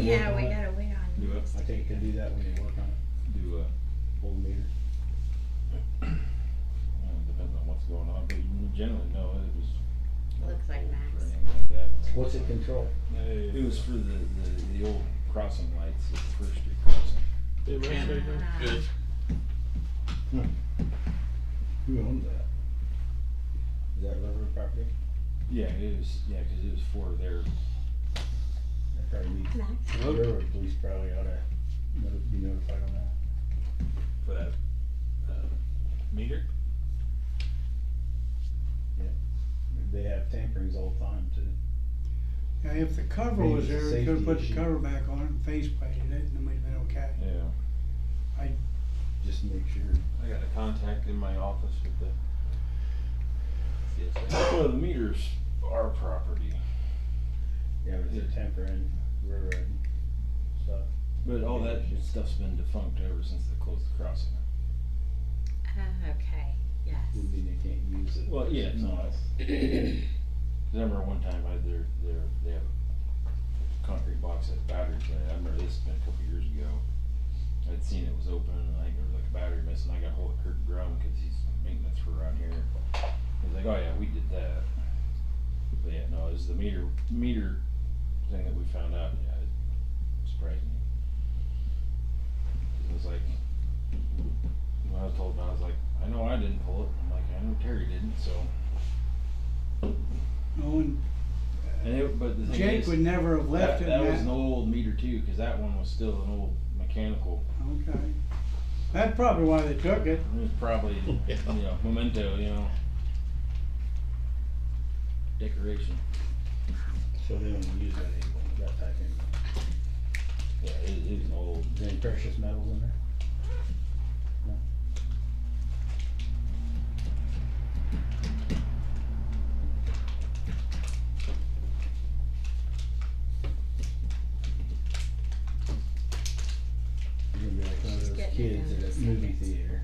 Yeah, on we it? gotta wait on Do it. I think you can do that when you work on it, Do pull the meter. depends on what's going on, but you generally know it was. Looks like or Max. anything like that. What's it control? It was for the old crossing lights, the First Street crossing. Good. Who owns that? Is that railroad property? Yeah, it was. Yeah, because it was for their. That probably needs, Max. the railroad police probably oughta be notified on that. For that meter? They have tamperings all the time too. Yeah, if the cover Maybe was it's a there, we could've safety put the issue. cover back on it and face plated it, and it might've been okay. Yeah. Just to make sure. I got a contact in my office with the CSA. Well, the meters are property, Yeah, but it's a tempering railroad stuff. but all that stuff's been defunct ever since they closed the crossing. Okay, yes. Would mean they can't use it. Well, yeah, no. I remember one time they have a concrete box that batteries in it. I remember this has been a couple years ago. I'd seen it was open and I think there was like a battery missing. I got hold of Kurt Grum because he's maintenance for around here. He's like, oh yeah, we did that. But yeah, no, it was the meter thing that we found out. Yeah, it surprised me. It was like, when I was told about it, I was like, I know I didn't pull it. I'm like, I know Terry didn't, so. No, and But the thing Jake is, would never have left it. that in was an old meter too, cause that one was still an old mechanical. Okay. That's probably why they took it. It was probably, Yeah. you know, memento, you know. Decoration. So they don't use that anymore, that type anymore. Yeah, it was an old. Is there any precious metals in there? No? You're gonna be like one of those Getting kids it at a in movie seconds. theater,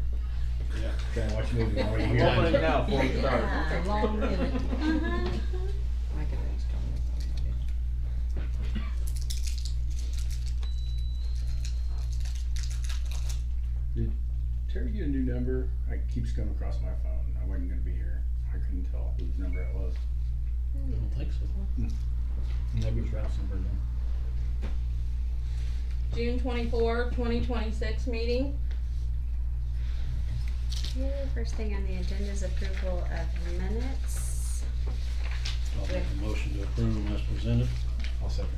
Yeah. trying to watch a movie while I'm you're opening here. it now before we start. That's a long minute. Did Terry get a new number? It keeps coming across my phone. I wasn't gonna be here. I couldn't tell whose number it was. I don't think so. Maybe it's Ralph's number then. June 24, 2026 meeting. Okay, first thing on the agenda is approval of minutes. I'll make a motion to approve them as presented. I'll second.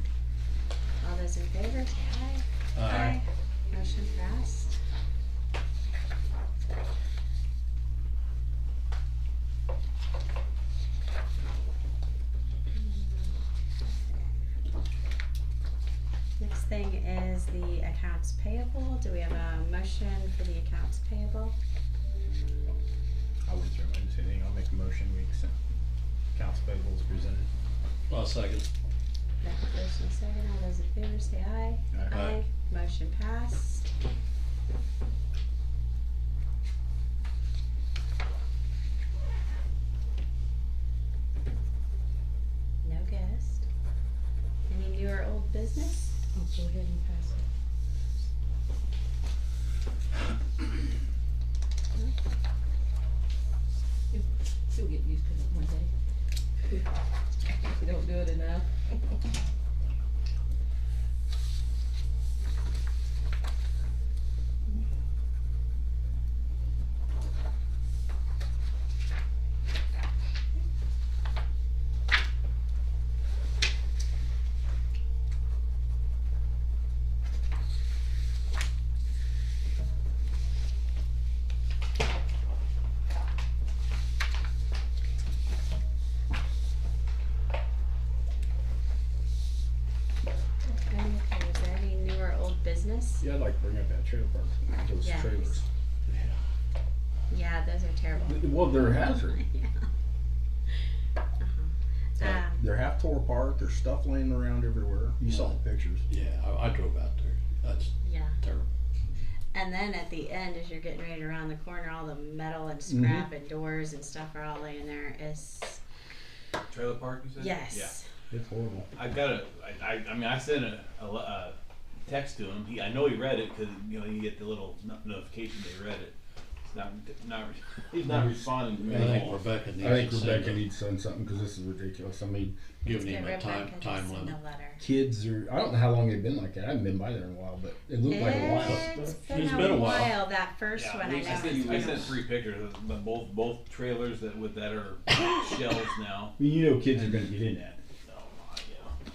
All those in favor, say aye. Motion passed. Next thing is the accounts payable. Do we have a motion for the accounts payable? I went through, I didn't see anything. I'll make a motion. We accept accounts payable as presented. I'll second. Got the first and second. All those in favor, say aye. Aye. Motion passed. No guest. Any new or old business? I'll go ahead and pass it. You'll get used to it one day. If you don't do it enough. Okay, is there any new or old business? Yeah, I'd like to bring up that trailer park, those Yes. trailers. Yeah, those are terrible. Well, they're hazard. Yeah. Uh-huh. They're half tore apart, there's stuff laying around everywhere. You saw the pictures. Yeah, I drove out there. That's Yeah. terrible. And then at the end, as you're getting ready to round the corner, all the metal and scrap and doors and stuff are all laying there. It's Trailer park, you said? yes, It's horrible. I've got I mean, I sent a text to him. I know he read it because you know you get the little notification they read it. He's not responding to me. I think at all. Rebecca needs I think to send Rebecca a- needs to send something because this is ridiculous. I mean, giving Get him a time Rebecca to time send limit. a letter. kids are. I don't know how long they've been like that. I haven't been by there in a while, but it looked like a while. It's It's been a while. That first Yeah, one I I know. sent 3 pictures, but both trailers that are shells now. I mean, you know, kids are going to get in that. Oh, yeah.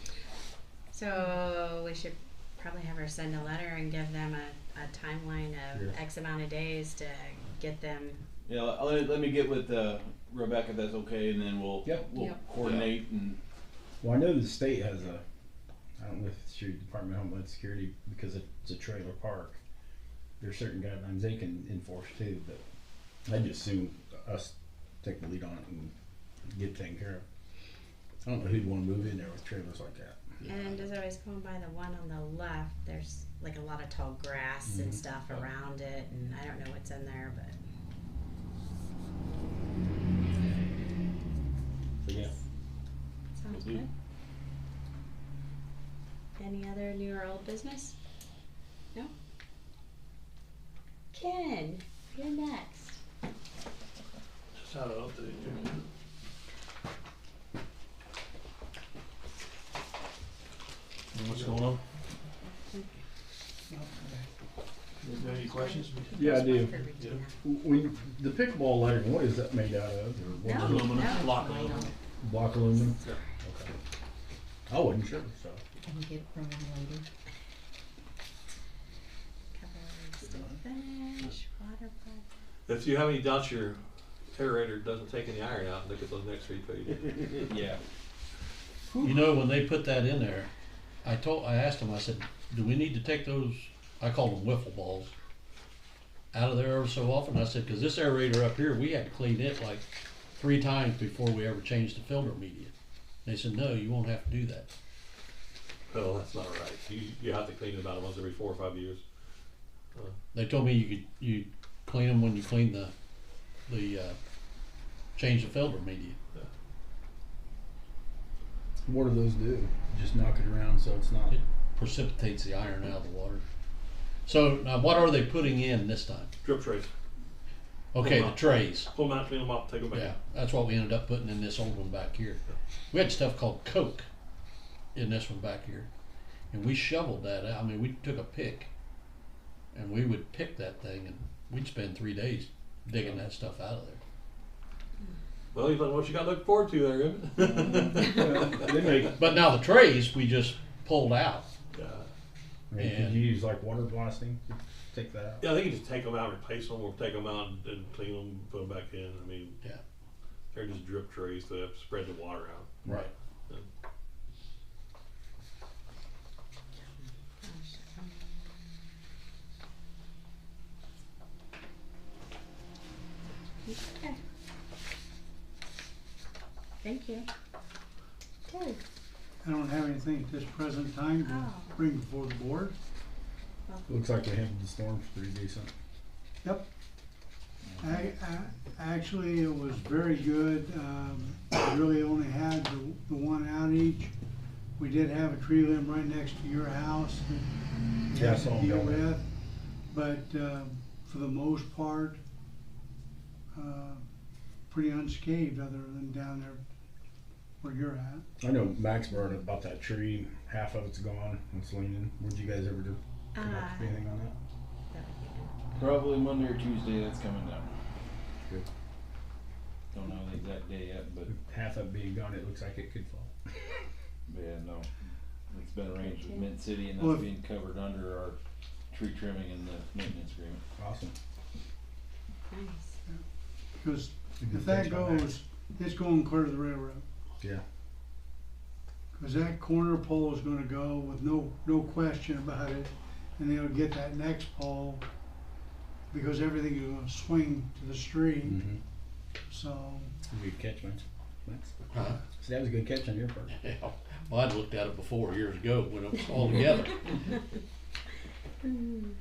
So we should probably have her send a letter and give them a timeline of Yeah. X amount of days to get them. Yeah, let me get with Rebecca if that's okay, and then we'll Yep. coordinate and. Well, I know the state has a. I don't know if it's your Department of Homeland Security because it's a trailer park. There's certain guidelines they can enforce too, but I just assume us take the lead on it and get taken care of. I don't know who'd want to move in there with trailers like that. And as I was going by the one on the left, there's like a lot of tall grass and stuff around it, and I don't know what's in there, but So yeah. sounds Mhm. good. Any other new or old business? No? Ken, you're next. Just had an update. What's going on? You got any questions? Yeah, I do. For Regina. When the pickleball lighting, what is that made out of? Or what No, is it? Aluminum, no. block aluminum. Block aluminum. Okay. I wasn't sure. So I can get it from him later. Cover still finish, water pipe. If you have any doubts your aerator doesn't take any iron out, look at those next 3 pages. Yeah. You know, when they put that in there, I asked them, I said, do we need to take those, I call them wiffle balls, out of there every so often? I said, cause this aerator up here, we had to clean it like 3 times before we ever changed the filter media. They said, no, you won't have to do that. Well, that's not right. You have to clean it about once every 4 or 5 years. They told me you clean them when you clean the change the filter media. what do those do? Just knock it around so it's not. It precipitates the iron out of the water. So now what are they putting in this time? Drip trays. Okay, the trays. Pull them out, clean them up, take them back. Yeah, that's what we ended up putting in this old one back here. We had stuff called Coke in this one back here. And we shoveled that out. I mean, we took a pick and we would pick that thing and we'd spend 3 days digging that stuff out of there. Well, you've done what you got to look forward to there, Evan. They make. But now the trays we just pulled out. Yeah. I mean, could you use like water blasting? Take that out. Yeah, I think you just take them out, replace them, or take them out and clean them, put them back in. I mean, Yeah. they're just drip trays to spread the water out. Right. Okay. Thank you. Okay. I don't have anything at this present time to Oh. bring before the board. Looks like they handled the storms pretty decent. Yep. Actually, it was very good. We really only had the one outage. We did have a tree limb right next to your house that we Yeah, I had saw to 'em deal down there. with. But for the most part, pretty unscathed other than down there where you're at. I know Max brought up about that tree. Half of it's gone. It's leaning. Would you guys ever do come up with anything on that? That would be good. Probably Monday or Tuesday that's coming down. Good. Don't know the exact day yet, but Half of it being gone, it looks like it could fall. yeah, no. It's been arranged with Mint City and Well, that's being covered under our tree trimming and the maintenance agreement. Awesome. Nice. Because Good if that things on that. goes, it's going clear to the railroad. Yeah. Because that corner pole is gonna go with no question about it, and they'll get that next pole, because everything is gonna swing to the street, Mm-hmm. so. Good catch, man. Max. Huh? So that was a good catch on your part. Yeah. Well, I'd looked at it before years ago when it was all together. Jason.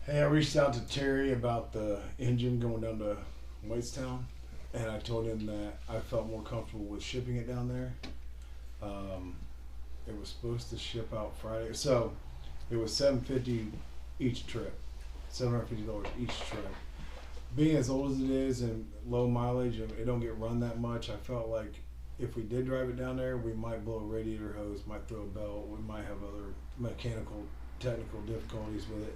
Hey, I reached out to Terry about the engine going down to Whitestown, and I told him that I felt more comfortable with shipping it down there. It was supposed to ship out Friday, so it was $750 each trip, $750 each trip. Being as old as it is and low mileage, and it don't get run that much, I felt like if we did drive it down there, we might blow a radiator hose, might throw a belt, we might have other mechanical, technical difficulties with it.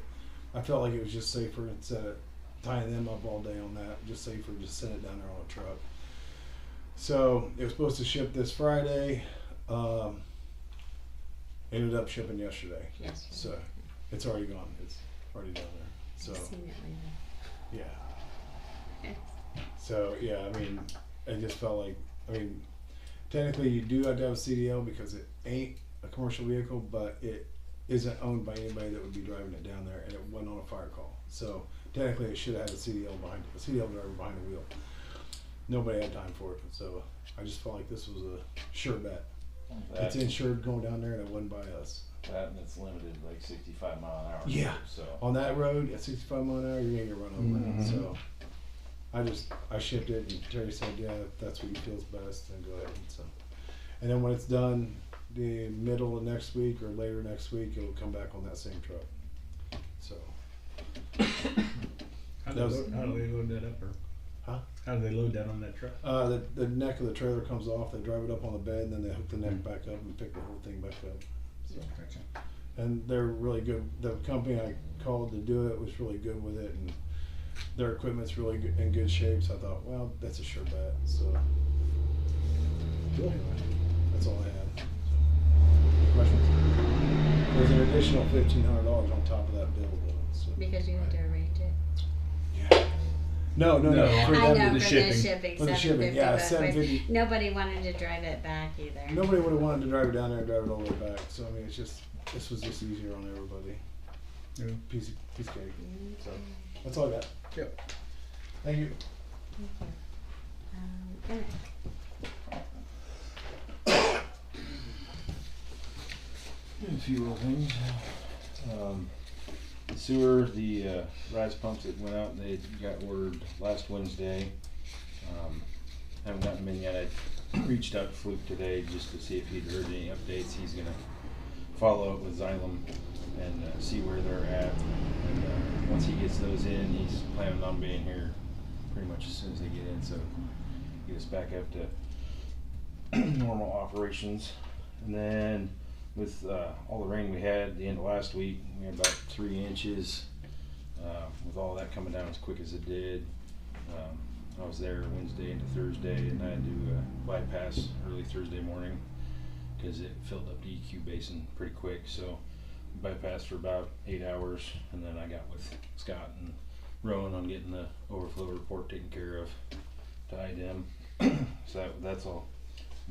I felt like it was just safer instead of tying them up all day on that, just safer just send it down there on a truck. So it was supposed to ship this Friday. Ended up shipping yesterday. Yes. So it's already gone. It's already down there. So I've seen it later. yeah. Okay. So yeah, I mean, I just felt like, I mean, technically you do have to have a CDL because it ain't a commercial vehicle, but it isn't owned by anybody that would be driving it down there, and it wasn't on a fire call. So technically it should have had a CDL driver behind the wheel. Nobody had time for it, so I just felt like this was a sure bet. It's insured going down there, and it wasn't by us. That and it's limited like 65 mile an hour. Yeah. So On that road at 65 mile an hour, you're gonna get run over. So I shipped it, and Terry said, yeah, if that's what he feels best, then go ahead. And then when it's done, the middle of next week or later next week, it'll come back on that same truck. So How do they load that up, or? Huh? How do they load that on that truck? the neck of the trailer comes off, they drive it up on the bed, and then they hook the neck back up and pick the whole thing back up. So. Gotcha. And they're really good. The company I called to do it was really good with it, and their equipment's really good, in good shape. So I thought, well, that's a sure bet. So anyway, that's all I had. So, questions? There's an additional $1,500 on top of that bill, though. So. Because you had to arrange it. Yeah. No. No, For I them, know, the for shipping. the shipping, For the 750, shipping, yeah, but $750. nobody wanted to drive it back either. Nobody would have wanted to drive it down there and drive it all the way back. So I mean, this was just easier on everybody. Yeah. Piece of cake. So that's all I got. Yep. Thank you. Eric. a few little things. Sewer, the rise pumps that went out, they got ordered last Wednesday. Haven't gotten them in yet. I reached out to Fluke today just to see if he'd heard any updates. He's gonna follow up with Xylem and see where they're at. And once he gets those in, he's planning on being here pretty much as soon as they get in, so get us back up to normal operations. And then with all the rain we had the end of last week, we had about 3 inches. With all that coming down as quick as it did, I was there Wednesday into Thursday, and I had to bypass early Thursday morning because it filled up the EQ basin pretty quick. So bypassed for about 8 hours, and then I got with Scott and Rowan on getting the overflow report taken care of to IDEM. So that's all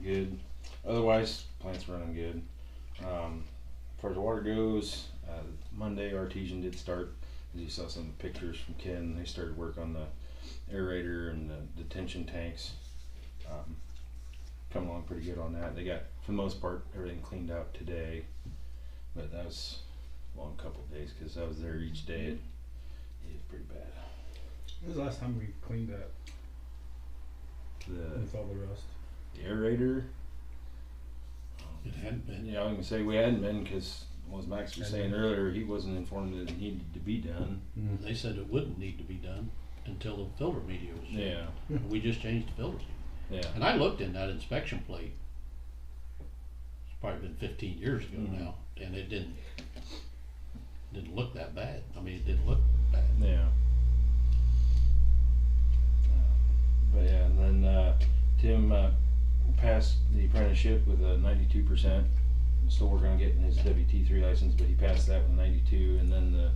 good. Otherwise, plant's running good. As far as the water goes, Monday Artesian did start. As you saw some pictures from Ken, they started work on the aerator and the detention tanks. Coming along pretty good on that. They got, for the most part, everything cleaned out today, but that was a long couple of days because I was there each day. It was pretty bad. When was the last time we cleaned that with all the rust? The aerator. It hadn't been. Yeah, I was gonna say we hadn't been because, as Max was saying earlier, he wasn't informed that it needed to be done. They said it wouldn't need to be done until the filter media was changed. Yeah. We just changed the filter. Yeah. And I looked in that inspection plate. It's probably been 15 years ago now, and it didn't look that bad. I mean, it didn't look bad. Yeah. But yeah, and then Tim passed the apprenticeship with a 92%. Still working on getting his WT3 license, but he passed that with 92. And then the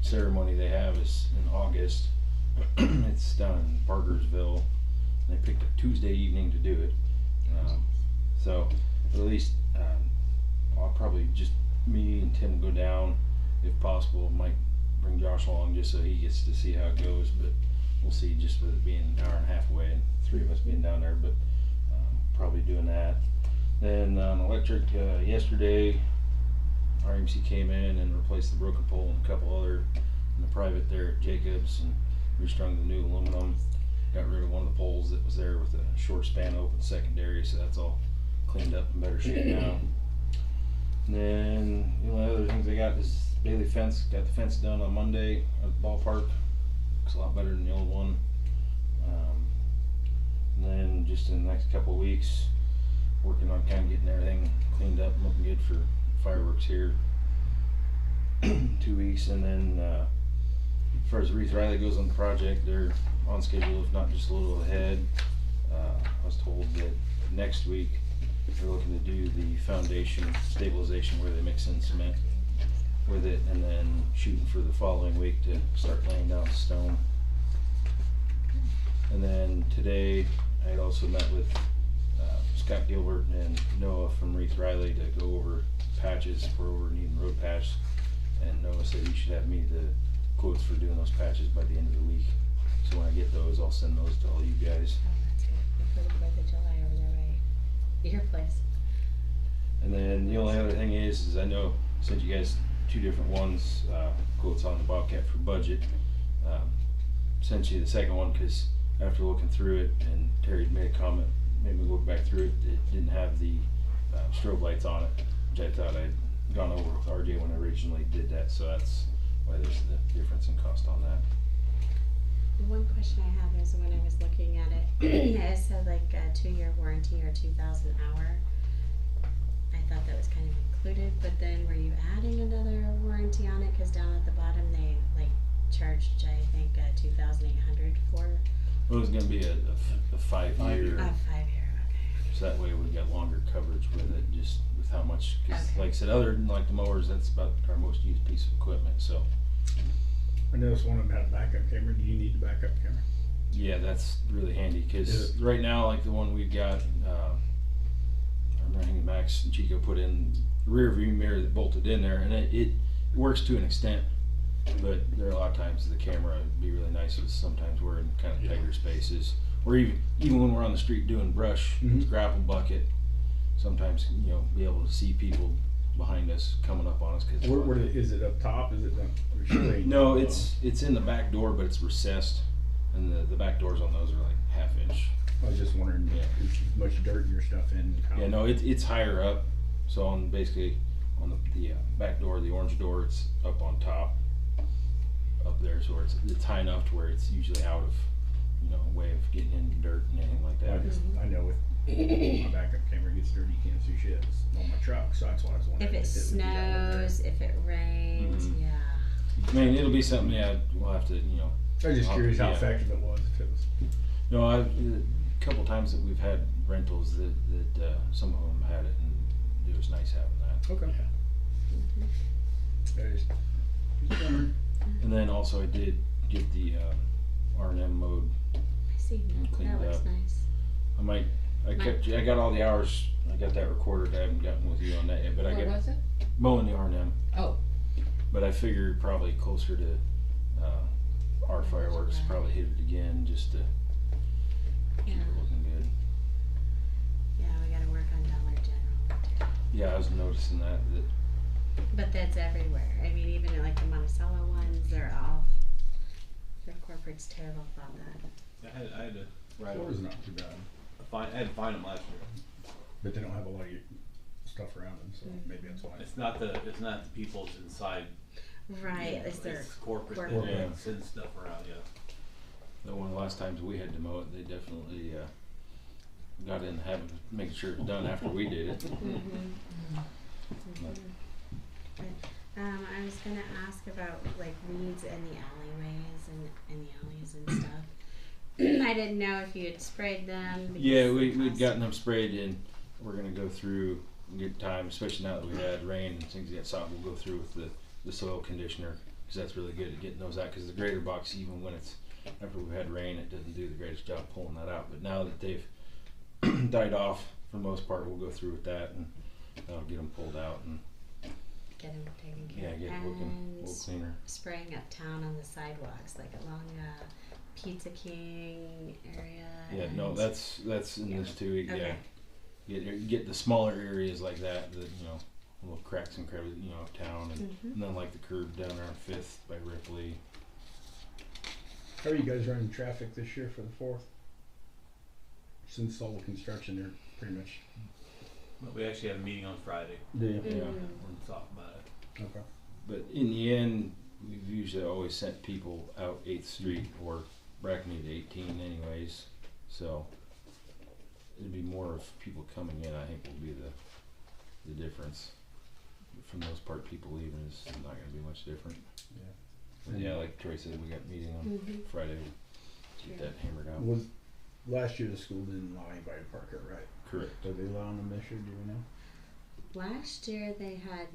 ceremony they have is in August. It's down in Parkersville. They picked a Tuesday evening to do it. So at least I'll probably just me and Tim go down if possible. Might bring Josh along just so he gets to see how it goes, but we'll see, just with it being an hour and a half away and 3 of us being down there, but probably doing that. Then on electric, yesterday RMC came in and replaced the broken pole and a couple other in the private there at Jacobs and restrung the new aluminum. got rid of one of the poles that was there with a short span open secondary, so that's all cleaned up in better shape now. And then the only other things I got is Bailey fence. Got the fence done on Monday at the ballpark. Looks a lot better than the old one. And then just in the next couple of weeks, working on kind of getting everything cleaned up and looking good for fireworks here. 2 weeks, and then as far as Reese Riley goes on the project, they're on schedule, if not just a little ahead. I was told that next week they're looking to do the foundation stabilization where they mix in cement with it, and then shooting for the following week to start laying down stone. And then today I had also met with Scott Gilbert and Noah from Reese Riley to go over patches where we're needing road patch, and Noah said he should have me the quotes for doing those patches by the end of the week. So when I get those, I'll send those to all you guys. Oh, that's good. Before the 4th of July over there by your place. And then the only other thing is I know I sent you guys 2 different ones, quotes on the Bobcat for budget. Sent you the second one because after looking through it, and Terry had made a comment, made me look back through it, it didn't have the strobe lights on it, which I thought I'd gone over with RJ when I originally did that, so that's why there's the difference in cost on that. One question I have is when I was looking at it, it said like a 2-year warranty or 2,000 hour. I thought that was kind of included, but then were you adding another warranty on it? Because down at the bottom they like charged, I think, 2,800 for. Well, it's going to be a 5-year. A 5-year, okay. So that way we got longer coverage with it, just with how much, because Okay. like I said, other than like the mowers, that's about our most used piece of equipment, so. I noticed one of them had a backup camera. Do you need the backup camera? Yeah, that's really handy, because right now, like the one we've got, I remember Max and Chico put in the rear view mirror that bolted in there, and it works to an extent, but there are a lot of times the camera would be really nice if sometimes we're in kind of tighter spaces, or even when we're on the street doing brush with the grapple bucket, sometimes, you know, be able to see people behind us coming up on us. Cause Where is it up top? Is it down? No, it's in the back door, but it's recessed, and the back doors on those are like 1/2 inch. I was just wondering, if much dirt and your stuff in. Yeah, no, it's higher up. So on basically on the back door, the orange door, it's up on top, up there. So it's high enough to where it's usually out of, you know, way of getting in dirt and anything like that. I know with my backup camera gets dirty, you can't see shit on my truck, so that's why I was wondering. If it snows, if it rains, yeah. I mean, it'll be something. Yeah, we'll have to, you know. I was just curious how Yeah. effective it was. If it was. No, a couple times that we've had rentals that some of them had it, and it was nice having that. Okay. I just wondering. And then also I did get the R&M mode. I see that. Cleaned That looks up. nice. I got all the hours. I got that recorded. I haven't gotten with you on that yet, but I What got was it? mowing the R&M. Oh, But I figured probably closer to our fireworks, Right. probably hit it again just to keep Yeah. it looking good. Yeah, we gotta work on Dollar General too. Yeah, I was noticing that But that's everywhere. I mean, even at, like the Monticello ones, they're all, their corporate's terrible about that. I had to write Floor's not too bad, I had to find them last year. but they don't have a lot of your stuff around them, so maybe that's why. It's not the people's inside. Right, you know, it's their corporate corporate. that Yeah. send stuff around. Yeah. that one of the last times we had to mow it, they definitely got in the habit of making sure it was done after we did it. I was gonna ask about like weeds in the alleyways and the alleys and stuff. I didn't know if you had sprayed them. Yeah, we'd gotten them sprayed, and we're gonna go through and get time, especially now that we had rain and things get soft. We'll go through with the soil conditioner, because that's really good at getting those out. Because the grater box, even when it's after we've had rain, it doesn't do the greatest job pulling that out. But now that they've died off for the most part, we'll go through with that, and that'll get them pulled out and Get them taken care yeah, of. get it looking a And little cleaner. spraying uptown on the sidewalks, like along Pizza King area. Yeah, no, and- that's in this too. Okay. Yeah, get the smaller areas like that, you know, little cracks and crevices, you know, uptown, and then like the curb down around 5th by Ripley. How are you guys running traffic this year for the 4th? Since all the construction, they're pretty much. But we actually had a meeting on Friday. Yeah. Yeah. We'll talk about it. Okay. But in the end, we've usually always sent people out 8th Street or Brackney to 18 anyways. So it'd be more of people coming in, I think, will be the difference. For the most part, people leaving is not going to be much different. Yeah. But yeah, like Troy said, we got a meeting on Friday to get that hammered out. Was last year the school didn't allow anybody to park it, right? Correct. Are they allowing them this year? Do we know? Last year they had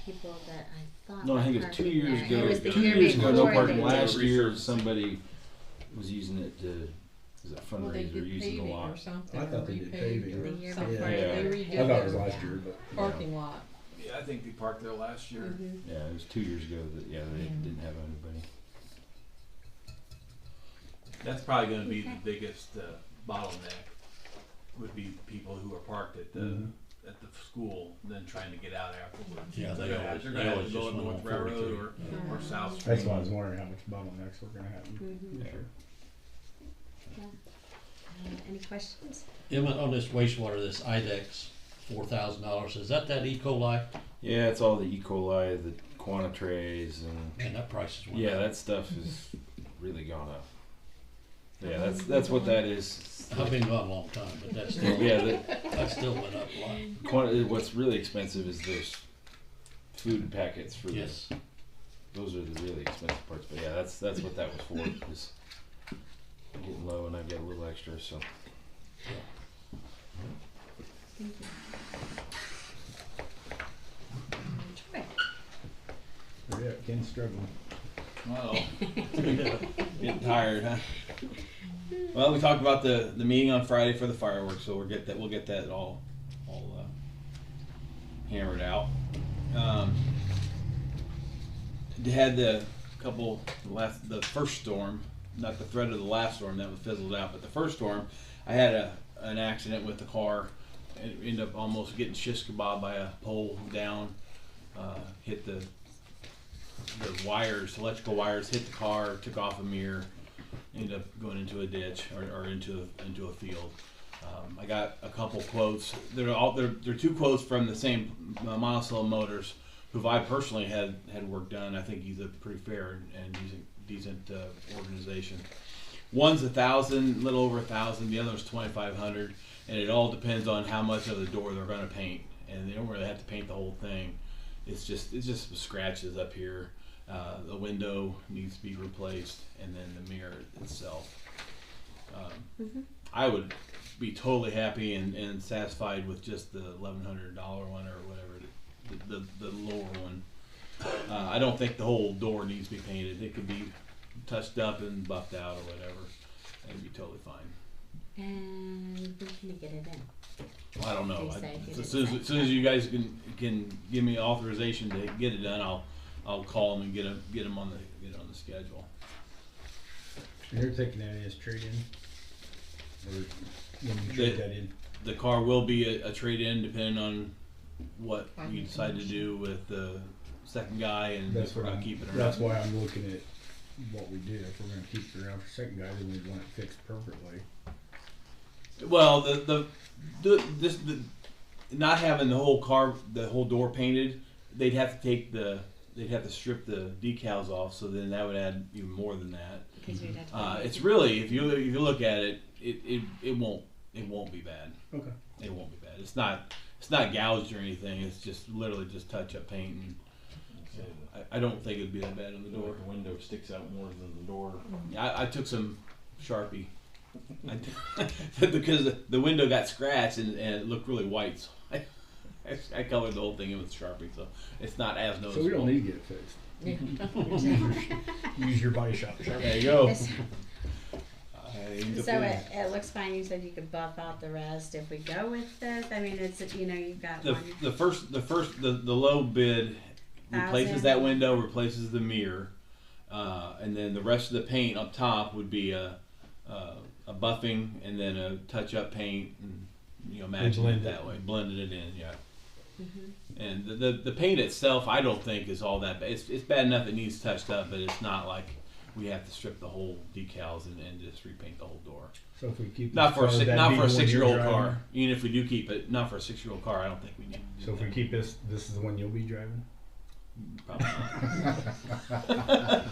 people that I thought. No, I were think it was 2 parking years there. ago. It was the 2 year years ago, no before parking. they Last did. year, somebody was using it to, was it Well, they fundraiser, did using the paving or lot. something. I thought or they did repaved paving. or The year something. before Yeah. They they redid I thought it their was last year, but parking lot. Yeah, I think they parked there last year. Mhm. Yeah, it was 2 years ago that, yeah, they didn't have anybody. That's probably going to be Okay. the biggest bottleneck. Would be people who are parked at the Mhm. at the school, then trying to get out afterwards. Yeah, So they they're always- going they to have always to go just on went North on Railroad 42. or South Street. that's why I was wondering how much bottlenecks were going to happen Mhm. this year. Any questions? Emma, on this wastewater, this IDEX, $4,000, is that E. coli? Yeah, it's all the E. coli, the Quantitrays, and Man, that price is went yeah, up. that stuff has really gone up. Yeah, that's what that is. I've been gone a long time, but that's still, Yeah, that still went up a lot. what's really expensive is those food packets for Yes. those are the really expensive parts. But yeah, that's what that was for. Is getting low, and I get a little extra. So Thank you. Troy. Yeah, Ken's struggling. Oh, getting tired, huh? Well, we talked about the meeting on Friday for the fireworks, so we'll get that all hammered out. Had the first storm, not the threat of the last storm that was fizzled out, but the first storm, I had an accident with the car. It ended up almost getting shish kebab by a pole down. Hit the wires, electrical wires, hit the car, took off a mirror, ended up going into a ditch or into a field. I got a couple quotes. They're two quotes from the same Monticello Motors, who I personally had work done. I think he's a pretty fair and decent organization. One's $1,000, little over $1,000. The other is $2,500, and it all depends on how much of the door they're going to paint. And they don't really have to paint the whole thing. It's just scratches up here. The window needs to be replaced, and then the mirror itself. I would be totally happy and satisfied with just the $1,100 one or whatever, the lower one. I don't think the whole door needs to be painted. It could be touched up and buffed out or whatever. That'd be totally fine. And when can you get it in? I don't know. They say he As didn't soon as you guys can give me authorization to get it done, I'll call them and get them on the schedule. And you're taking that as trade-in? Or when you trade that in? The car will be a trade-in depending on what we Finding decide to condition. do with the second guy and That's if we're what gonna keep it or That's not. why I'm looking at what we did. If we're gonna keep it around for second guy, then we want it fixed perfectly. Well, the not having the whole car, the whole door painted, they'd have to strip the decals off. So then that would add even more than that. Because we'd have to. It's really, if you look at it, it won't be bad. Okay. It won't be bad. It's not gouged or anything. It's just literally just touch up paint, and I don't think it'd be that bad on the door. the window sticks out more than the door. I took some Sharpie because the window got scratched and it looked really white. So I colored the whole thing in with Sharpie, so it's not as So noticeable. we don't need to get it fixed. Use your body shop. There you go. So it looks fine. You said you could buff out the rest if we go with this. I mean, it's you've got one. The low bid replaces 1,000. that window, replaces the mirror, and then the rest of the paint up top would be a buffing and then a touch-up paint, and matching it that way, blended it in, yeah. Mm-hmm. And the paint itself, I don't think is all that bad. It's bad enough it needs touched up, but it's not like we have to strip the whole decals and just repaint the whole door. So if we keep Not this for a car, that'd not be for a the one you're 6-year-old driving? car. Even if we do keep it, not for a 6-year-old car. I don't think we need to do So if we that. keep this is the one you'll be driving. Probably not.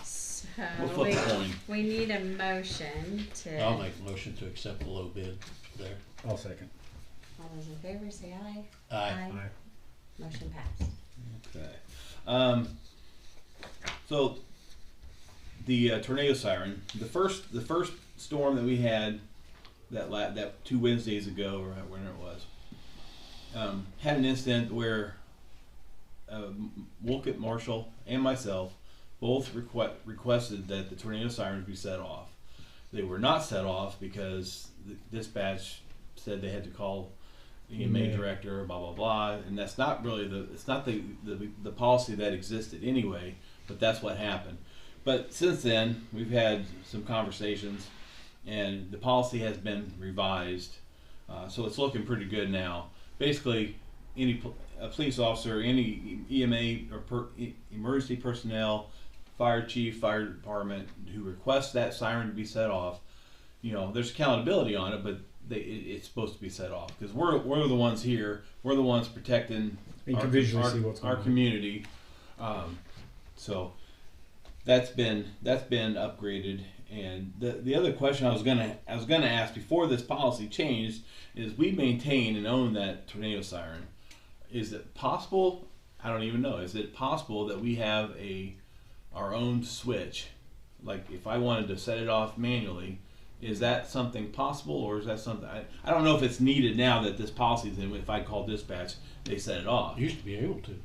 So We'll flip a coin. we need a motion to. I'll make a motion to accept the low bid there. I'll second. All those in favor say aye. Aye. Motion passed. Okay. So the tornado siren, the first storm that we had that 2 Wednesdays ago or whenever it was, had an incident where Wolcott Marshall and myself both requested that the tornado sirens be set off. They were not set off because the dispatch said they had to call the EMA director, blah blah blah, and that's not really the policy that existed anyway. But that's what happened. But since then, we've had some conversations, and the policy has been revised, so it's looking pretty good now. Basically, a police officer, any EMA or emergency personnel, fire chief, fire department who requests that siren to be set off, there's accountability on it, but it's supposed to be set off because we're the ones here. We're the ones protecting And can visually see what's our going on. community. So that's been upgraded. And the other question I was gonna ask before this policy changed is we maintain and own that tornado siren. Is it possible? I don't even know. Is it possible that we have our own switch? Like if I wanted to set it off manually, is that something possible, or is that something I don't know if it's needed now that this policy is in? If I call dispatch, they set it off. Used to be able to.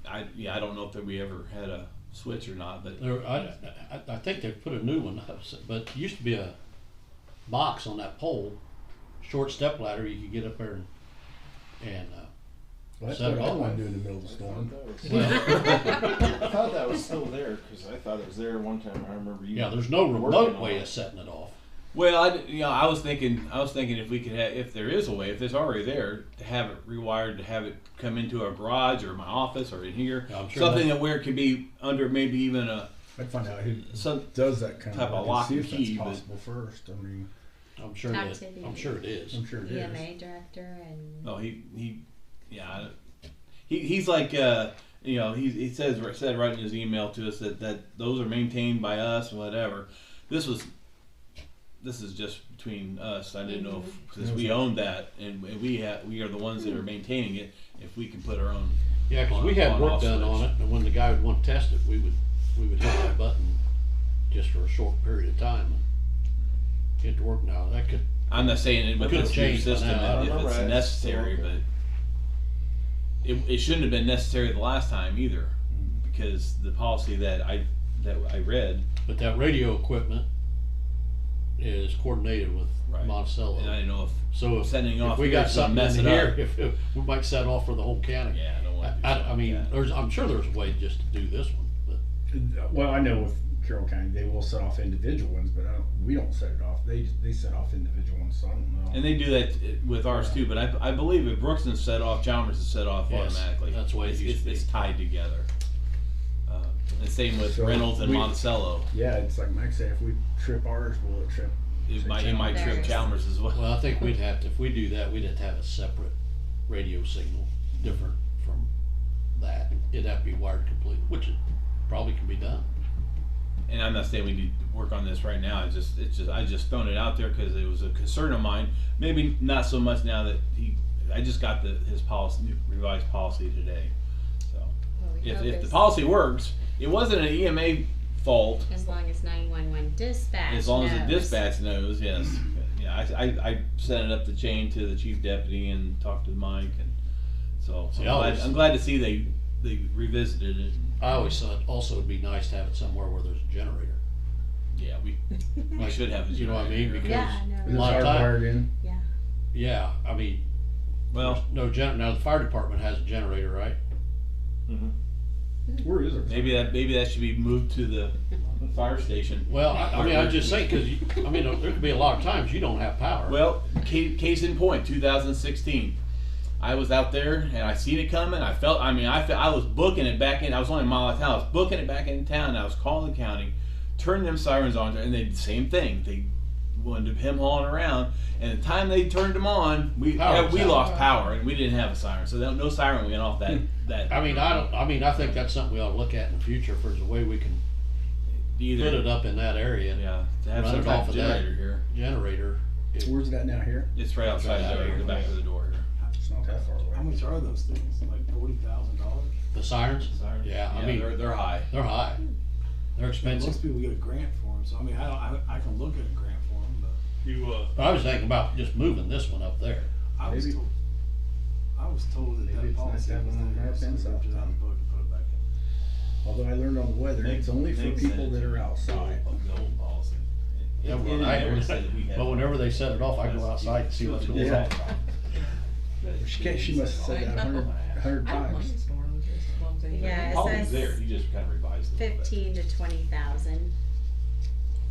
I don't know if we ever had a switch or not, but I think they've put a new one up, but it used to be a box on that pole, short step ladder. You could get up there and Well, that's set what it I off. want to do in the middle of the storm. I thought that was still there because I thought it was there one time. I remember you. Yeah, there's no working remote on way it. of setting it off. well, I was thinking if we could if there is a way, if it's already there, to have it rewired, to have it come into our garage or my office or in here, Yeah, I'm sure something that where it could be under maybe even I'd find out who some does that kind type of of work lock and and see if key, that's but- possible first. I mean, I'm sure Talk that. to the- I'm sure it is. I'm sure it is. EMA director and. Oh, he's like he said right in his email to us that those are maintained by us and whatever. This is just between us. I didn't know if, since we own that and we are the ones that are maintaining it, if we can put our own. Yeah, because we had on work off done on switch. it, and when the guy would want to test it, we would hit that button just for a short period of time and get to work. Now that could. I'm not saying it with Could've this new changed by system now. if it's Right. necessary, Still okay. but it shouldn't have been necessary the last time either, because the policy that I read. But that radio equipment is coordinated with Right. Monticello. And I didn't know if So sending off if we here got is gonna something mess in it here, up. if we might set off for the whole county. Yeah, I don't want to do something I mean, like that. I'm sure there's a way just to do this one, but well, I know with Carroll County they will set off individual ones, but we don't set it off. They set off individual ones, so I don't know. And they do that with ours too, but I believe if Brookston set off, Chalmers is set off Yes, automatically. that's the way it used to be. It's tied together. And same with So Reynolds and we- Monticello. Yeah, it's like Mike said, if we trip ours, will it trip? It might trip Chalmers. Chalmers as well. well, I think we'd have to, if we do that, we'd have to have a separate radio signal, different from that. It'd have to be wired completely, which it probably can be done. And I'm not saying we need to work on this right now. I just thrown it out there because it was a concern of mine. Maybe not so much now that I just got his policy, revised policy today. So Well, we hope if the it's- policy works, it wasn't an EMA fault. As long as 911 dispatch. As long as the knows. dispatch knows, yes. Yeah, I sent it up the chain to the chief deputy and talked to Mike, and so See, I always- I'm glad to see they revisited it. I always thought also it'd be nice to have it somewhere where there's a generator. Yeah, we should have. A You know what I mean? generator. Because Yeah, I It's know. lot of time- hardwired in. Yeah. yeah, I mean, Well, there's no now the fire department has a generator, right? Where is it? maybe that should be moved to the fire station. Well, I mean, I'm just saying because there could be a lot of times you don't have power. Well, case in point, 2016. I was out there and I seen it coming. I was booking it back in. I was only a mile out of town. I was booking it back in town. And I was calling the county turned them sirens on, and they same thing. They wanted him hauling around, and the time they turned them on, we lost power, and we didn't have a siren. So no siren went off that. I think that's something we ought to look at in the future if there's a way we can Either, put it up in that area. Yeah, to have Run some it type off of of that. generator here. Generator. Where's it at now here? It's right outside the back of the door here. It's not that far How away. much are those things? Like $40,000? The sirens? Sirens? Yeah, I mean, they're high. they're high. They're expensive. Most people get a grant for them, so I mean, I can look at a grant for them, but You, But I was thinking about just moving this one up there. I was Maybe- told that maybe that it's policy nice to have was one on there, north so and we south just have to town. put it back in. Although I learned on the weather, it's only for Nick people said that are it's outside. The old policy. Yeah, It well, never said that we had- but whenever they set it off, I go outside and see what's going Yeah. on. She must have said that 100 I don't mind times. storms as long as they. Yeah, The it policy's says there. You just kind of revised it. a little bit. 15 to 20,000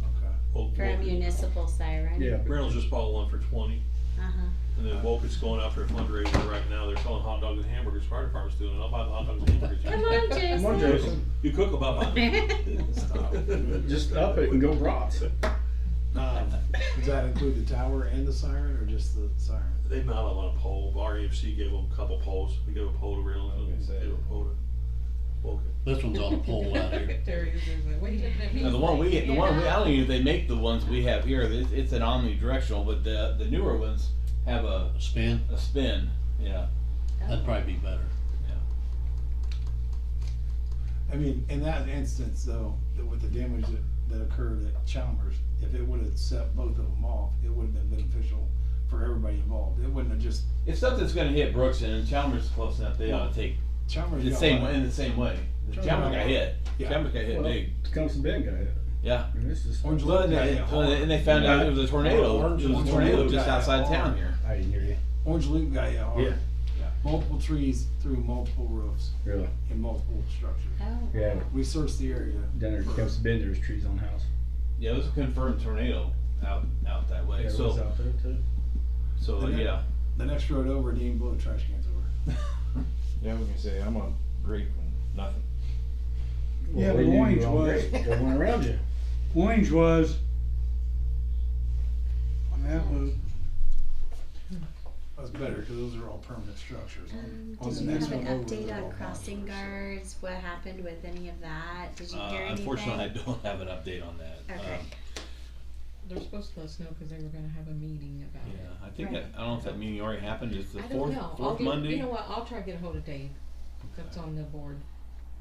Okay. for a municipal siren. Yeah, but Reynolds just bought one for 20, Uh-huh. and then Wolcott's going after a fundraiser right now. They're selling hot dogs and hamburgers. Fire department's doing it. I'll buy the hot dogs and hamburgers. Come on, Jason. come on, Jason. You cook about mine. Stop. Just up it and go brats. Does that include the tower and the siren, or just the siren? They mounted on a pole. REMC gave them a couple poles. We gave a pole to Reynolds and gave a pole to Wolcott. This one's on a pole out here. Terry is like, what are you looking at me? Now, the one I don't even know if they make the ones we have here. It's an omnidirectional, but the newer ones have a Spin, spin. Yeah. that'd probably be better. I mean, in that instance though, with the damage that occurred at Chalmers, if it would have set both of them off, it would have been beneficial for everybody involved. It wouldn't have just, If something's going to hit Brookston and Chalmers is close enough, they ought to take Chalmers the got same one. way in the same way. The Chalmers Chalmers got got hit. Yeah. Chalmers got hit Well, big. Tecumseh Bend got hit. Yeah. And this is. Orange Well, Loop got hit hard. and they found out it was a tornado. Orange It was a Loop tornado got just hit outside hard. town here. I didn't hear you. Orange Loop got hit hard. Yeah. Multiple trees through multiple roofs Really? and multiple structures. Oh. Yeah. We searched the area. Down there at Tecumseh Bend, there's trees on the house. Yeah, it was a confirmed tornado out that way. Yeah, it was So out there too. And then- yeah. The next road over, didn't even blow the trash cans over. Yeah, we can say I'm on grape and nothing. Yeah, Well, but you Orange were on was- great. Everyone around you. Orange was on that loop. That's better, because those are all permanent structures. On Did the you next have an one over, update they're on all crossing modular. guards? What happened with any of that? Did you hear anything? Unfortunately, I don't have an update on that. Okay. They're supposed to let us know because they were gonna have a meeting about it. Yeah, I think Right. I don't know if that meeting already happened. It's the I don't fourth know. I'll fourth get, Monday. You know what? I'll try to get a hold of Dave. That's on the board.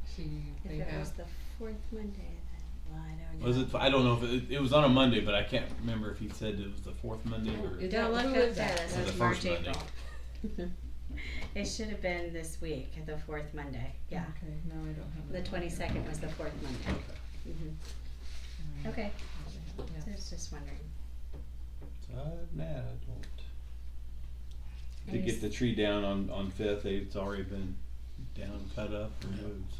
See if If they it was have. the fourth Monday, then, well, I don't know. Was it? I don't know if it was on a Monday, but I can't remember if he said it was the fourth Monday or. Is Don't that- look who up is there. that? That Or says the March, first Monday. April. It should have been this week, the fourth Monday. Yeah. Okay, no, I don't have The that. 22nd was the fourth Monday. Mhm. Okay. Yeah. So I was just wondering. Nah, I don't. To Any get the tree down on Fifth, it's already been down, cut up, removed. So.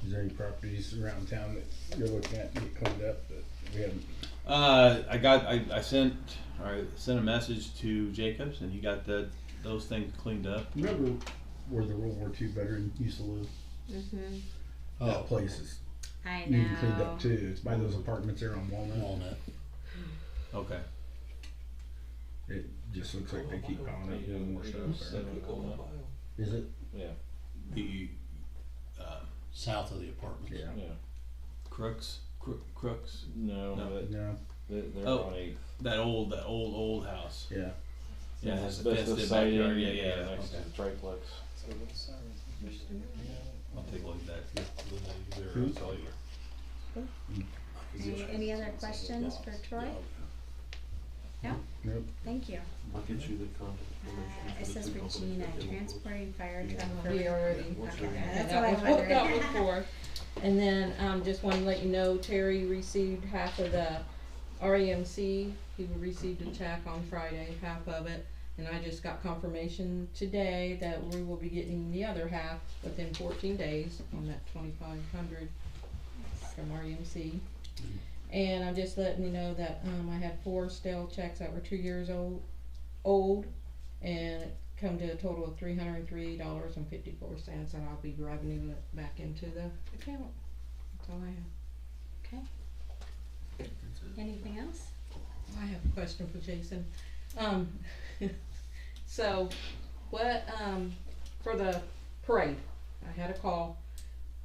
Is there any properties around town that you're looking at to get cleaned up that we haven't? I sent a message to Jacobs, and he got those things cleaned up. Remember where the World War II veteran used to live? Mhm. Oh, That place is I needing cleaned know. up too. It's by those apartments there on Walnut. Walnut. Okay. It just looks like they keep piling up doing more stuff there. Is it? Yeah, The South of the apartments. Yeah. yeah. Crooks. No, No. but No. they're Oh. on a. That old house. Yeah. Yeah, it has a asbestos fenced-in siding, backyard. Yeah. next to Okay. the triplex. I'll take a look at that. Who? Any other questions for Troy? No? Nope. Thank you. I'll get you the contact information. It says Regina, transporting fire truck for. We already. Okay, Yeah, that's that what I was what that wondered. was for. And then, just wanted to let you know, Terry received half of the REMC. He received a check on Friday, half of it. And I just got confirmation today that we will be getting the other half within 14 days on that 2,500 from REMC. And I'm just letting you know that, I had 4 stale checks that were 2 years old, and it come to a total of $303.54, and I'll be revenue it back into the account. That's all I have. Okay. Anything else? I have a question for Jason. So, what, for the parade, I had a call,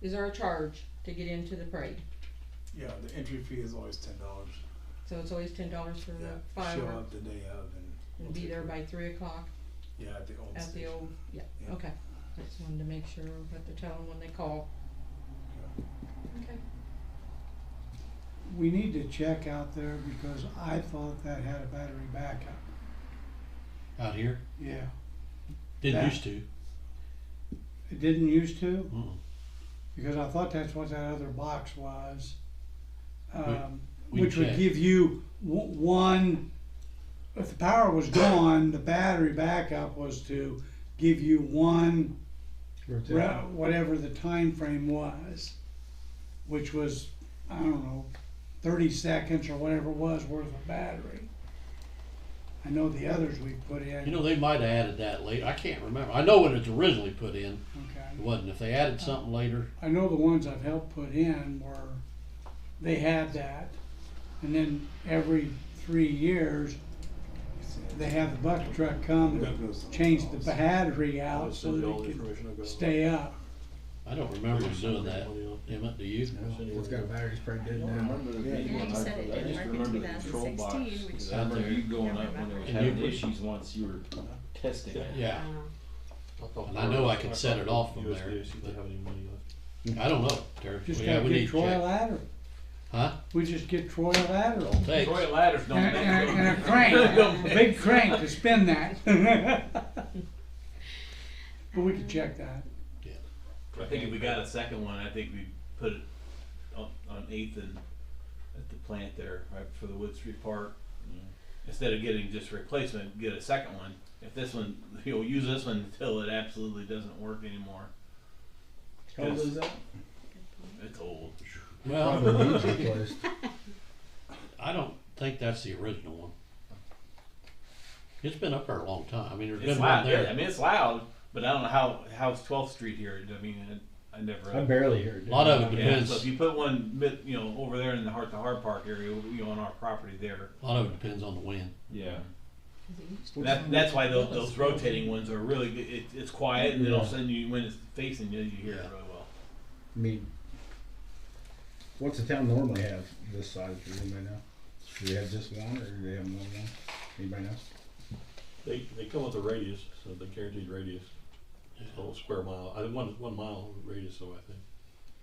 is there a charge to get into the parade? Yeah, the entry fee is always $10. So it's always $10 for Yeah, the show fireworks, up the day of and and be there by 3 o'clock yeah, at the old at the station. old, yeah, Yeah. okay. I just wanted to make sure what to tell them when they call. Okay. We need to check out there because I thought that had a battery backup. Out here, Yeah. didn't Yeah. used to. It didn't used to? Mm-mm. Because I thought that's what that other box was. we Which would checked. give you one, if the power was gone, the battery backup was to give you one, whatever the time frame was, which was, I don't know, 30 seconds or whatever it was worth of battery. I know the others we put in. You know, they might have added that later. I can't remember. I know when it's originally put in, Okay. it wasn't. If they added something later, I know the ones I've helped put in were, they had that, and then every 3 years, they have the bucket truck come and change the battery I'll out so send you that all the it can information I've got. stay up. I don't remember them doing that. Emmett, do you? It's got batteries pretty I good don't now. remember there being Yeah, one. you said it I didn't just work in remember the control box. 2016, which 'Cause I remember Out there. you going Yeah, up when there was and having you- issues once you were testing it. Yeah. Oh. And I know I could set it off from there, USDA, see if they have any money left. I don't know, Terry. Just Yeah, gotta we need get to Troy a check. ladder. Huh? We just get Troy a ladder. Thanks. Troy ladders don't And, make and a crank, a big crank to spin that. But we could check that. I think if we got a second one, I think we put it on 8th and at the plant there, right for the Wood Street Park. Instead of getting just a replacement, get a second one. If this one, you'll use this one until it absolutely doesn't work anymore. How old is that? It's old. Well, Probably needs replaced. I don't think that's the original one. It's been up there a long time. I mean, there's It's been one loud. there. Yeah, I mean, it's loud, but I don't know how's 12th Street here. I mean, I never. I barely heard it. A lot of it Yeah, depends. so if you put one, over there in the Heart to Heart Park area, on our property there, A lot of it depends on the wind. Yeah. that's why those rotating ones are really good. It's quiet, and then all of a sudden, when it's facing you, you hear it really well. I mean, what's the town normally have this size? Does anybody know? Do they have just one, or do they have more than one? Anybody know? They come with a radius, so the guaranteed radius, a whole square mile, 1 mile radius, so I think.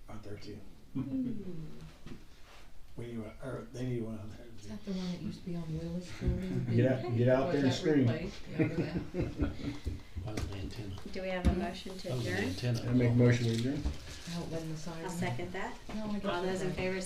Out there too. Hmm. We need one, or they need one out there. Is that the one that used to be on Willis Building? Get out Was there and that scream. replaced? Yeah, was that- Why was the antenna? Do we have a motion to That was an adjourn? antenna. I make a motion to adjourn. Out when the siren. I'll second that. No, I guess All you're those in right. favor say